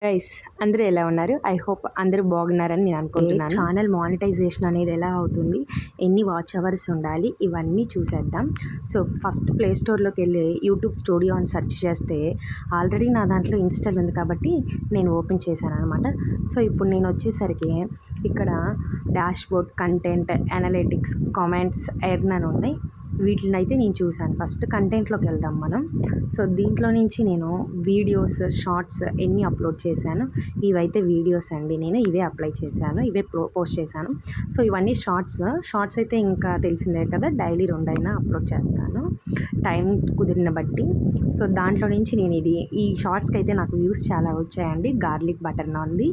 Guys అందరూ ఎలా ఉన్నారు? ఐ హోప్ అందరూ బాగున్నారని నేను అనుకుంటున్నాను. ఛానల్ మానిటైజేషన్ అనేది ఎలా అవుతుంది, ఎన్ని వాచ్ అవర్స్ ఉండాలి, ఇవన్నీ చూసేద్దాం. సో ఫస్ట్ ప్లే స్టోర్లోకి వెళ్ళి యూట్యూబ్ స్టూడియో అని సెర్చ్ చేస్తే ఆల్రెడీ నా దాంట్లో ఇన్స్టాల్ ఉంది కాబట్టి నేను ఓపెన్ చేశాను అనమాట. సో ఇప్పుడు నేను వచ్చేసరికి ఇక్కడ dash board, content, analytics, comments, earn అని ఉన్నాయి. వీటిని అయితే నేను చూశాను. ఫస్ట్ కంటెంట్లోకి వెళ్దాం మనం. సో దీంట్లో నుంచి నేను వీడియోస్, షార్ట్స్ ఎన్ని అప్లోడ్ చేశాను. ఇవైతే వీడియోస్ అండి, నేను ఇవే అప్లై చేశాను, ఇవే పోస్ట్ చేశాను. సో ఇవన్నీ షార్ట్స్ అయితే ఇంకా తెలిసిందే కదా, డైలీ 2 అయినా అప్లోడ్ చేస్తాను టైం కుదిరిన బట్టి. సో దాంట్లో నుంచి నేను ఈ షార్ట్స్కి అయితే నాకు వ్యూస్ చాలా వచ్చాయండి. గార్లిక్ బటర్ నాన్ది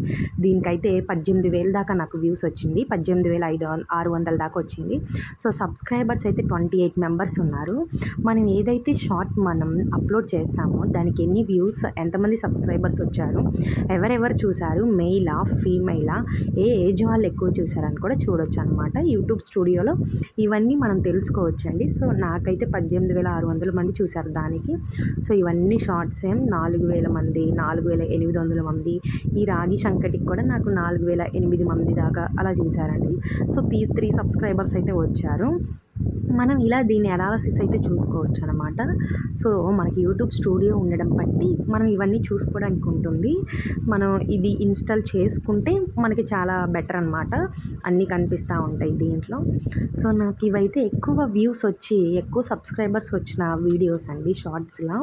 దీనికైతే 18,000 దాకా నాకు వ్యూస్ వచ్చింది. 18,600 దాకా వచ్చింది. సో సబ్స్క్రైబర్స్ అయితే 28 మెంబర్స్ ఉన్నారు. మనం ఏదైతే షార్ట్ మనం అప్లోడ్ చేస్తామో దానికి ఎన్ని వ్యూస్, ఎంతమంది సబ్స్క్రైబర్స్ వచ్చారు, ఎవరెవరు చూశారు, మెయిలా ఫీమెయిలా, ఏ ఏజ్ వాళ్ళు ఎక్కువ చూసారని కూడా చూడొచ్చు అనమాట యూట్యూబ్ స్టూడియోలో. ఇవన్నీ మనం తెలుసుకోవచ్చండి. సో నాకైతే 18,600 మంది చూశారు దానికి. సో ఇవన్నీ షార్ట్స్ 4,000 మంది, 4,800 మంది. ఈ రాగి సంకటికి కూడా నాకు 4,008 మంది దాకా అలా చూశారండి. సో 3 సబ్స్క్రైబర్స్ అయితే వచ్చారు. మనం ఇలా దీన్ని అనాలసిస్ అయితే చూసుకోవచ్చు అనమాట. సో మనకి యూట్యూబ్ స్టూడియో ఉండడం బట్టి మనం ఇవన్నీ చూసుకోవడానికి ఉంటుంది. మనం ఇది ఇన్స్టాల్ చేసుకుంటే మనకి చాలా బెటర్ అనమాట, అన్నీ కనిపిస్తూ ఉంటాయి దీంట్లో. సో నాకు ఇవైతే ఎక్కువ వ్యూస్ వచ్చి ఎక్కువ సబ్స్క్రైబర్స్ వచ్చిన వీడియోస్ అండి షార్ట్స్లో.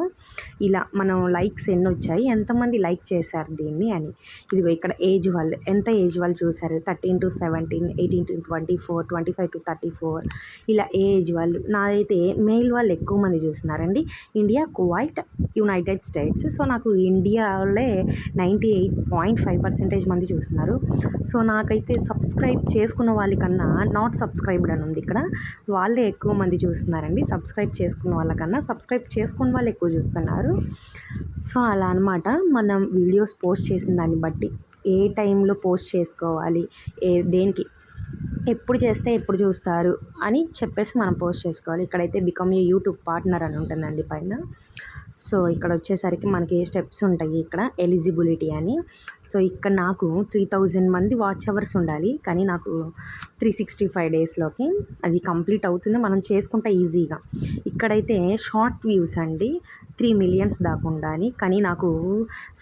ఇలా మనం లైక్స్ ఎన్ని వచ్చాయి, ఎంతమంది లైక్ చేశారు దీన్ని అని. ఇదిగో ఇక్కడ ఏజ్ వాళ్ళు, ఎంత ఏజ్ వాళ్ళు చూశారు, 13 to 17, 18 to 24, 25 to 34, ఇలా ఏజ్ వాళ్ళు. నాదైతే మెయిల్ వాళ్ళు ఎక్కువ మంది చూస్తున్నారండి. India, Kuwait, United states. So నాకు ఇండియాలో 98.5% మంది చూస్తున్నారు. సో నాకైతే సబ్స్క్రైబ్ చేసుకున్న వాళ్ళకన్నా నాట్ సబ్స్క్రైబ్డ్ అని ఉంది ఇక్కడ, వాళ్ళే ఎక్కువ మంది చూస్తున్నారండి. సబ్స్క్రైబ్ చేసుకున్న వాళ్ళకన్నా సబ్స్క్రైబ్ చేసుకున్న వాళ్ళు ఎక్కువ చూస్తున్నారు. సో అలా అనమాట. మనం వీడియోస్ పోస్ట్ చేసిన దాన్ని బట్టి ఏ టైంలో పోస్ట్ చేసుకోవాలి, దేనికి ఎప్పుడు చేస్తే ఎప్పుడు చూస్తారు అని చెప్పేసి మనం పోస్ట్ చేసుకోవాలి. ఇక్కడైతే బికమ్ ఏ యూట్యూబ్ పార్ట్నర్ అని ఉంటుందండి పైన. సో ఇక్కడ వచ్చేసరికి మనకి స్టెప్స్ ఉంటాయి, ఇక్కడ ఎలిజిబిలిటీ అని. సో ఇక్కడ నాకు 3,000 మంది వాచ్ అవర్స్ ఉండాలి, కానీ నాకు 365 డేస్లోకి అది కంప్లీట్ అవుతుంది. మనం చేసుకుంటే ఈజీగా. ఇక్కడైతే షార్ట్ వ్యూస్ అండి 3 మిలియన్స్ దాకా ఉండాలి, కానీ నాకు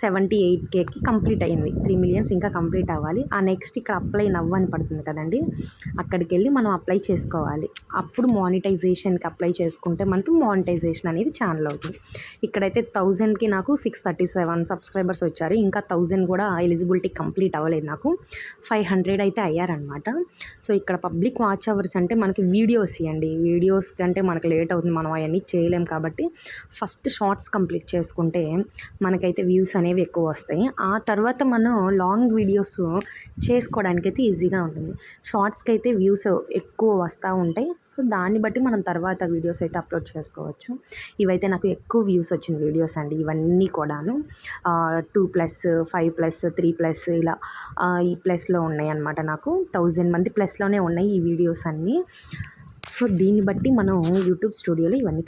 78Kకి కంప్లీట్ అయింది. 3 మిలియన్స్ ఇంకా కంప్లీట్ అవ్వాలి. ఆ నెక్స్ట్ ఇక్కడ అప్లై నవ్ అని పడుతుంది కదండి, అక్కడికి వెళ్ళి మనం అప్లై చేసుకోవాలి. అప్పుడు మానిటైజేషన్కి అప్లై చేసుకుంటే మనకి మానిటైజేషన్ అనేది ఛానల్ అవుతుంది. ఇక్కడైతే 1000కి నాకు 637 సబ్స్క్రైబర్స్ వచ్చారు. ఇంకా 1000 కూడా ఎలిజిబిలిటీ కంప్లీట్ అవ్వలేదు, నాకు 500 అయితే అయ్యారనమాట. సో ఇక్కడ పబ్లిక్ వాచ్ అవర్స్ అంటే మనకి వీడియోస్ ఇవ్వండి. వీడియోస్ కంటే మనకు లేట్ అవుతుంది, మనం అవన్నీ చేయలేం కాబట్టి ఫస్ట్ షార్ట్స్ కంప్లీట్ చేసుకుంటే మనకైతే వ్యూస్ అనేవి ఎక్కువ వస్తాయి. ఆ తర్వాత మనం లాంగ్ వీడియోస్ చేసుకోవడానికైతే ఈజీగా ఉంటుంది. షార్ట్స్కి అయితే వ్యూస్ ఎక్కువ వస్తూ ఉంటాయి. సో దాన్ని బట్టి మనం తర్వాత వీడియోస్ అయితే అప్లోడ్ చేసుకోవచ్చు. ఇవైతే నాకు ఎక్కువ వ్యూస్ వచ్చిన వీడియోస్ అండి ఇవన్నీ కూడాను. 2+, 5+, 3+, ఇలా ఈ ప్లస్లో ఉన్నాయి అన్నమాట. నాకు 1000 మంది ప్లస్లోనే ఉన్నాయి ఈ వీడియోస్ అన్నీ. సో దీన్ని బట్టి మనం యూట్యూబ్ స్టూడియోలో ఇవన్నీ